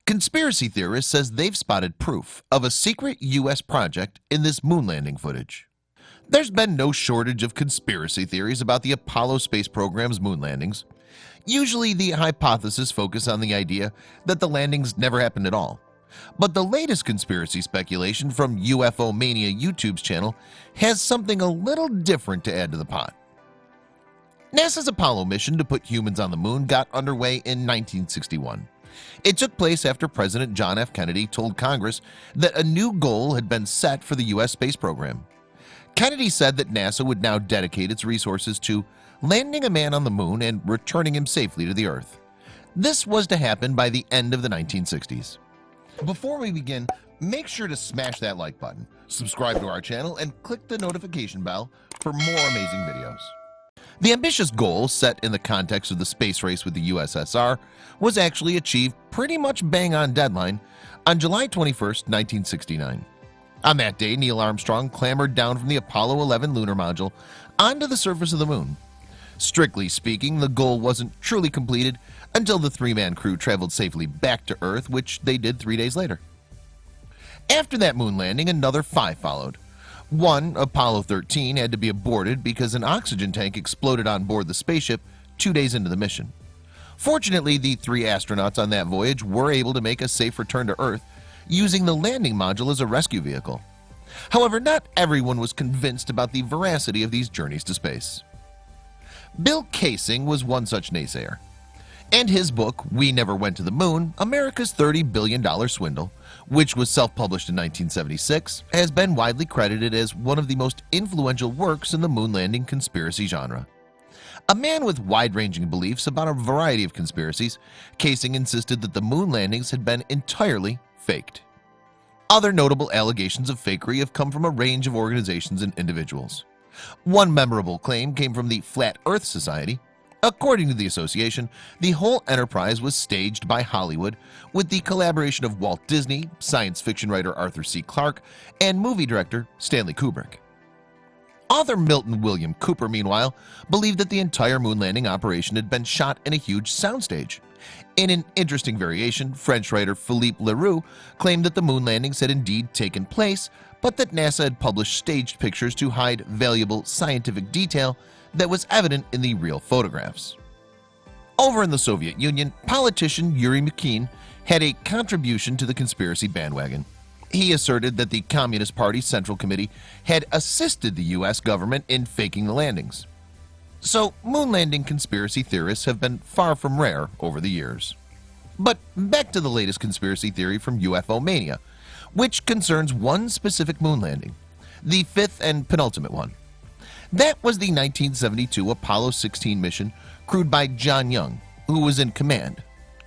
Conspiracy theorists says they've spotted proof of a secret US project in this moon landing footage. There's been no shortage of conspiracy theories about the Apollo space program's moon landings. Usually the hypotheses focus on the idea that the landings never happened at all. But the latest conspiracy speculation from UFO Mania YouTube's channel has something a little different to add to the pot. NASA's Apollo mission to put humans on the moon got underway in 1961. It took place after President John F. Kennedy told Congress that a new goal had been set for the U.S. space program. Kennedy said that NASA would now dedicate its resources to landing a man on the moon and returning him safely to the Earth. This was to happen by the end of the 1960s. Before we begin, make sure to smash that like button, subscribe to our channel, and click the notification bell for more amazing videos. The ambitious goal set in the context of the space race with the USSR was actually achieved pretty much bang on deadline on July 21, 1969. On that day, Neil Armstrong clambered down from the Apollo 11 lunar module onto the surface of the moon. Strictly speaking, the goal wasn't truly completed until the three-man crew traveled safely back to Earth, which they did 3 days later. After that moon landing, another 5 followed. One, Apollo 13, had to be aborted because an oxygen tank exploded on board the spaceship 2 days into the mission. Fortunately, the 3 astronauts on that voyage were able to make a safe return to Earth using the landing module as a rescue vehicle. However, not everyone was convinced about the veracity of these journeys to space. Bill Kaysing was one such naysayer, and his book, We Never Went to the Moon, America's $30 billion Swindle, which was self-published in 1976, has been widely credited as one of the most influential works in the moon landing conspiracy genre. A man with wide-ranging beliefs about a variety of conspiracies, Kaysing insisted that the moon landings had been entirely faked. Other notable allegations of fakery have come from a range of organizations and individuals. One memorable claim came from the Flat Earth Society. According to the association, the whole enterprise was staged by Hollywood with the collaboration of Walt Disney, science fiction writer Arthur C. Clarke, and movie director Stanley Kubrick. Author Milton William Cooper, meanwhile, believed that the entire moon landing operation had been shot in a huge soundstage. In an interesting variation, French writer Philippe Leroux claimed that the moon landings had indeed taken place, but that NASA had published staged pictures to hide valuable scientific detail that was evident in the real photographs. Over in the Soviet Union, politician Yuri Mukin had a contribution to the conspiracy bandwagon. He asserted that the Communist Party Central Committee had assisted the US government in faking the landings. So moon landing conspiracy theorists have been far from rare over the years. But back to the latest conspiracy theory from UFO Mania, which concerns one specific moon landing, the 5th and penultimate one. That was the 1972 Apollo 16 mission crewed by John Young, who was in command,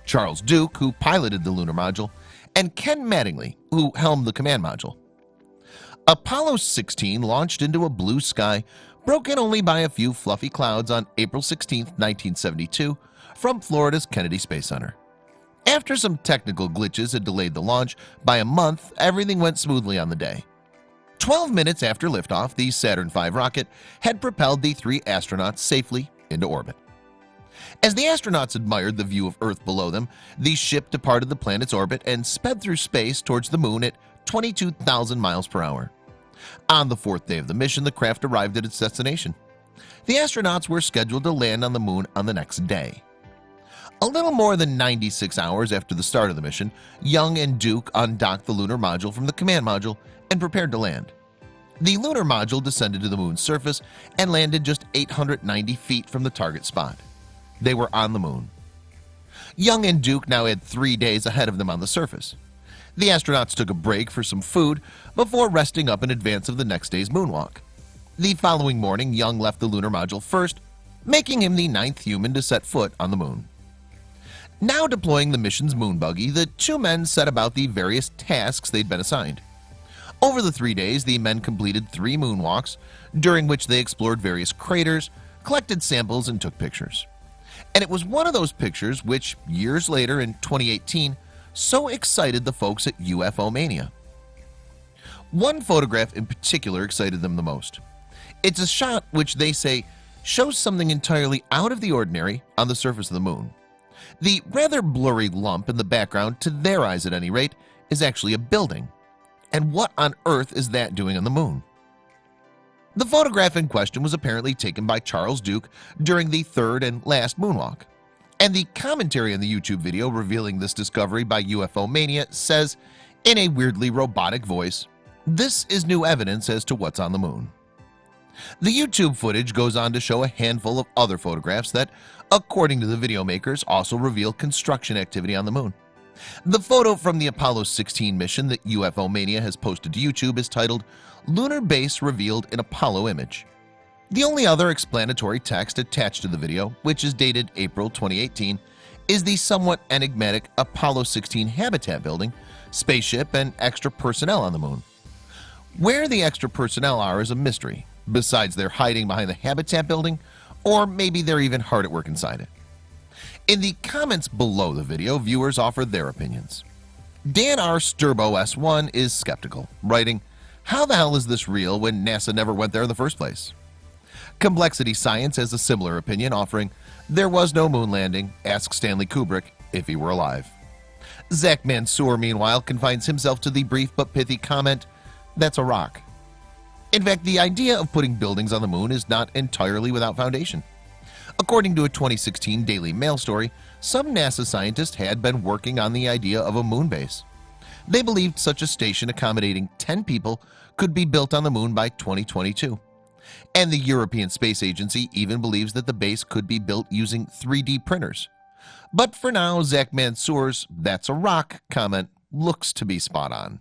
Charles Duke, who piloted the lunar module, and Ken Mattingly, who helmed the command module. Apollo 16 launched into a blue sky broken only by a few fluffy clouds on April 16, 1972, from Florida's Kennedy Space Center. After some technical glitches had delayed the launch by a month, everything went smoothly on the day. 12 minutes after liftoff, the Saturn V rocket had propelled the 3 astronauts safely into orbit. As the astronauts admired the view of Earth below them, the ship departed the planet's orbit and sped through space towards the moon at 22,000 miles per hour. On the 4th day of the mission, the craft arrived at its destination. The astronauts were scheduled to land on the moon on the next day. A little more than 96 hours after the start of the mission, Young and Duke undocked the lunar module from the command module and prepared to land. The lunar module descended to the moon's surface and landed just 890 feet from the target spot. They were on the moon. Young and Duke now had 3 days ahead of them on the surface. The astronauts took a break for some food before resting up in advance of the next day's moonwalk. The following morning, Young left the lunar module first, making him the 9th human to set foot on the moon. Now deploying the mission's moon buggy, the 2 men set about the various tasks they'd been assigned. Over the 3 days, the men completed 3 moonwalks, during which they explored various craters, collected samples, and took pictures. And it was one of those pictures which, years later in 2018, so excited the folks at UFO Mania. One photograph in particular excited them the most. It's a shot which they say shows something entirely out of the ordinary on the surface of the moon. The rather blurry lump in the background, to their eyes at any rate, is actually a building. And what on earth is that doing on the moon? The photograph in question was apparently taken by Charles Duke during the third and last moonwalk. And the commentary on the YouTube video revealing this discovery by UFO Mania says, in a weirdly robotic voice, "This is new evidence as to what's on the moon." The YouTube footage goes on to show a handful of other photographs that, according to the video makers, also reveal construction activity on the moon. The photo from the Apollo 16 mission that UFO Mania has posted to YouTube is titled "Lunar Base Revealed in Apollo Image." The only other explanatory text attached to the video, which is dated April 2018, is the somewhat enigmatic Apollo 16 habitat building, spaceship, and extra personnel on the moon. Where the extra personnel are is a mystery, besides they're hiding behind the habitat building, or maybe they're even hard at work inside it. In the comments below the video, viewers offer their opinions. Dan R. Sturbo S1 is skeptical, writing, "How the hell is this real when NASA never went there in the first place?" Complexity Science has a similar opinion, offering, "There was no moon landing. Ask Stanley Kubrick if he were alive." Zach Mansour, meanwhile, confines himself to the brief but pithy comment, "That's a rock." In fact, the idea of putting buildings on the moon is not entirely without foundation. According to a 2016 Daily Mail story, some NASA scientists had been working on the idea of a moon base. They believed such a station accommodating 10 people could be built on the moon by 2022. And the European Space Agency even believes that the base could be built using 3D printers. But for now, Zach Mansour's "That's a rock" comment looks to be spot on.